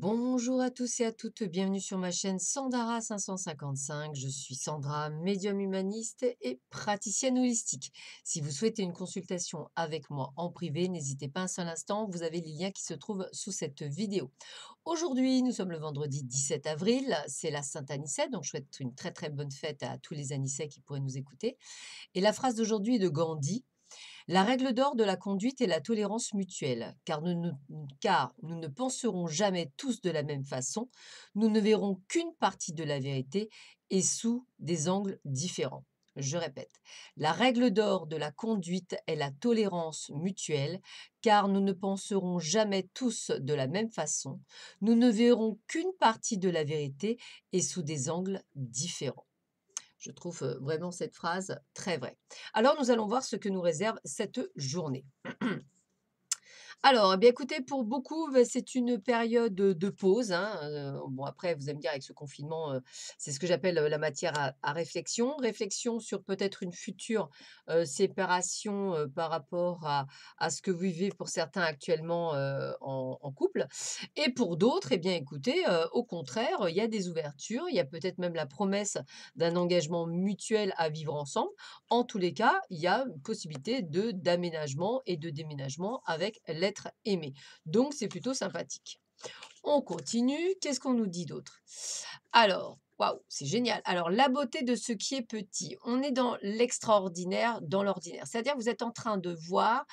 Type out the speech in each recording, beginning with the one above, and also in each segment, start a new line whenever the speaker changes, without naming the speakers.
Bonjour à tous et à toutes, bienvenue sur ma chaîne Sandara 555. Je suis Sandra, médium humaniste et praticienne holistique. Si vous souhaitez une consultation avec moi en privé, n'hésitez pas un seul instant, vous avez les liens qui se trouvent sous cette vidéo. Aujourd'hui, nous sommes le vendredi 17 avril, c'est la Sainte-Anicette, donc je souhaite une très très bonne fête à tous les Anicets qui pourraient nous écouter. Et la phrase d'aujourd'hui est de Gandhi. La règle d'or de la conduite est la tolérance mutuelle, car nous ne penserons jamais tous de la même façon, nous ne verrons qu'une partie de la vérité et sous des angles différents. Je répète, la règle d'or de la conduite est la tolérance mutuelle, car nous ne penserons jamais tous de la même façon, nous ne verrons qu'une partie de la vérité et sous des angles différents. Je trouve vraiment cette phrase très vraie. Alors, nous allons voir ce que nous réserve cette journée. Alors, eh bien, écoutez, pour beaucoup, c'est une période, de pause, hein, bon après vous allez me dire avec ce confinement, c'est ce que j'appelle, la matière à réflexion. Réflexion sur peut-être une future, séparation, par rapport à ce que vous vivez pour certains actuellement, en couple et pour d'autres, eh bien, écoutez, au contraire, il y a des ouvertures, il y a peut-être même la promesse d'un engagement mutuel à vivre ensemble. En tous les cas, il y a une possibilité de d'aménagement et de déménagement avec l'être aimé. Donc c'est plutôt sympathique. On continue. Qu'est-ce qu'on nous dit d'autre? Alors, waouh, c'est génial. Alors, la beauté de ce qui est petit. On est dans l'extraordinaire, dans l'ordinaire. C'est-à-dire, vous êtes en train de voir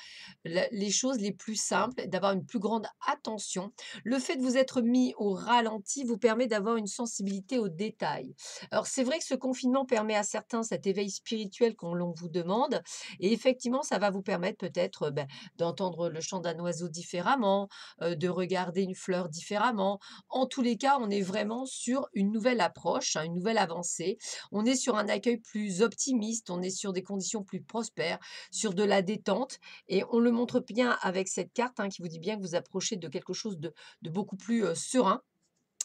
les choses les plus simples, d'avoir une plus grande attention. Le fait de vous être mis au ralenti vous permet d'avoir une sensibilité aux détails. Alors, c'est vrai que ce confinement permet à certains cet éveil spirituel qu'on l'on vous demande. Et effectivement, ça va vous permettre peut-être d'entendre le chant d'un oiseau différemment, de regarder une fleur différemment. En tous les cas, on est vraiment sur une nouvelle approche, hein, une nouvelle avancée. On est sur un accueil plus optimiste, on est sur des conditions plus prospères, sur de la détente et on le montre bien avec cette carte, hein, qui vous dit bien que vous approchez de quelque chose de beaucoup plus, serein.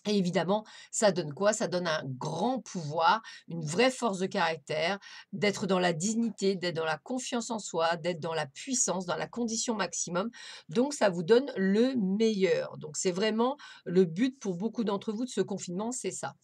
Et évidemment, ça donne quoi? Ça donne un grand pouvoir, une vraie force de caractère, d'être dans la dignité, d'être dans la confiance en soi, d'être dans la puissance, dans la condition maximum. Donc, ça vous donne le meilleur. Donc, c'est vraiment le but pour beaucoup d'entre vous de ce confinement, c'est ça.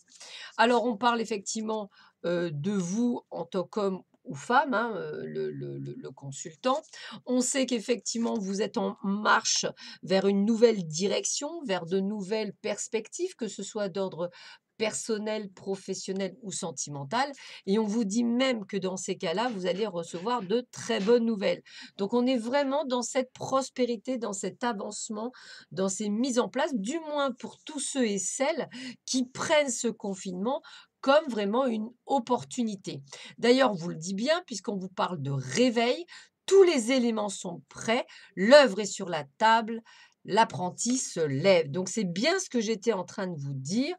Alors, on parle effectivement, de vous en tant qu'homme ou femme, hein, le consultant. On sait qu'effectivement, vous êtes en marche vers une nouvelle direction, vers de nouvelles perspectives, que ce soit d'ordre personnel, professionnel ou sentimental et on vous dit même que dans ces cas-là, vous allez recevoir de très bonnes nouvelles. Donc on est vraiment dans cette prospérité, dans cet avancement, dans ces mises en place, du moins pour tous ceux et celles qui prennent ce confinement comme vraiment une opportunité. D'ailleurs, on vous le dit bien, puisqu'on vous parle de réveil, tous les éléments sont prêts, l'œuvre est sur la table, l'apprenti se lève. Donc c'est bien ce que j'étais en train de vous dire.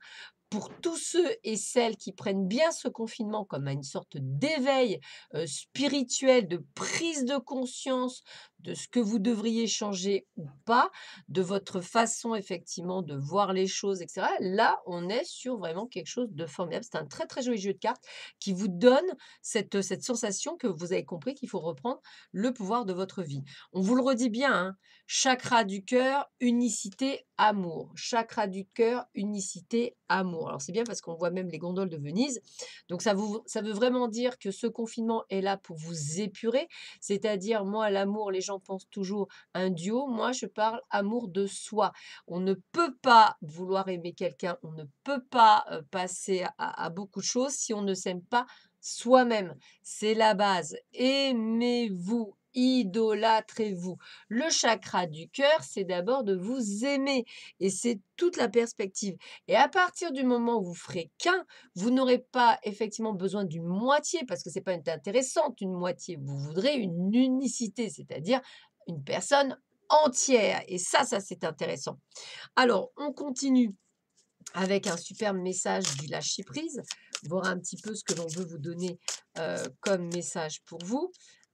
Pour tous ceux et celles qui prennent bien ce confinement comme une sorte d'éveil spirituel, de prise de conscience de ce que vous devriez changer ou pas, de votre façon effectivement de voir les choses, etc. Là, on est sur vraiment quelque chose de formidable. C'est un très très joli jeu de cartes qui vous donne cette sensation que vous avez compris qu'il faut reprendre le pouvoir de votre vie. On vous le redit bien, hein, chakra du cœur, unicité, amour. Chakra du cœur, unicité, amour. Alors c'est bien parce qu'on voit même les gondoles de Venise. Donc ça veut vraiment dire que ce confinement est là pour vous épurer. C'est-à-dire, moi, l'amour, les gens pensent toujours un duo. Moi, je parle amour de soi. On ne peut pas vouloir aimer quelqu'un, on ne peut pas passer à beaucoup de choses si on ne s'aime pas soi-même. C'est la base. Aimez-vous. Idolâtrez-vous. Le chakra du cœur, c'est d'abord de vous aimer et c'est toute la perspective. Et à partir du moment où vous ferez qu'un, vous n'aurez pas effectivement besoin d'une moitié parce que c'est pas intéressante une moitié. Vous voudrez une unicité, c'est-à-dire une personne entière. Et ça c'est intéressant. Alors, on continue avec un superbe message du lâcher prise, voir un petit peu ce que l'on veut vous donner comme message pour vous.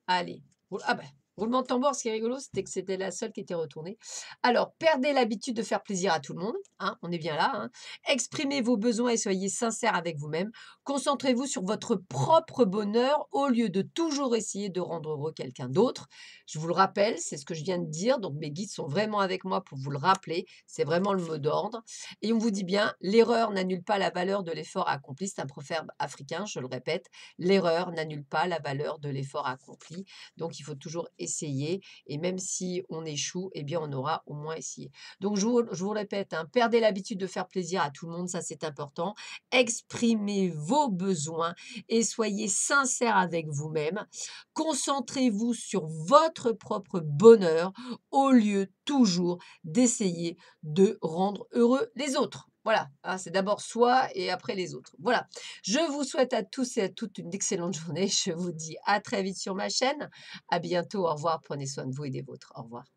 Allez, ah ben, Roulement de tambour, ce qui est rigolo, c'était que c'était la seule qui était retournée. Alors, perdez l'habitude de faire plaisir à tout le monde, hein, on est bien là, hein. Exprimez vos besoins et soyez sincère avec vous-même. Concentrez-vous sur votre propre bonheur au lieu de toujours essayer de rendre heureux quelqu'un d'autre. Je vous le rappelle, c'est ce que je viens de dire, donc mes guides sont vraiment avec moi pour vous le rappeler. C'est vraiment le mot d'ordre. Et on vous dit bien, l'erreur n'annule pas la valeur de l'effort accompli. C'est un proverbe africain, je le répète. L'erreur n'annule pas la valeur de l'effort accompli. Donc, il faut toujours essayer et même si on échoue, eh bien, on aura au moins essayé. Donc, je vous répète, hein, perdez l'habitude de faire plaisir à tout le monde, ça c'est important. Exprimez vos besoins et soyez sincère avec vous-même. Concentrez-vous sur votre propre bonheur au lieu toujours d'essayer de rendre heureux les autres. Voilà, hein, c'est d'abord soi et après les autres. Voilà. Je vous souhaite à tous et à toutes une excellente journée. Je vous dis à très vite sur ma chaîne. À bientôt. Au revoir. Prenez soin de vous et des vôtres. Au revoir.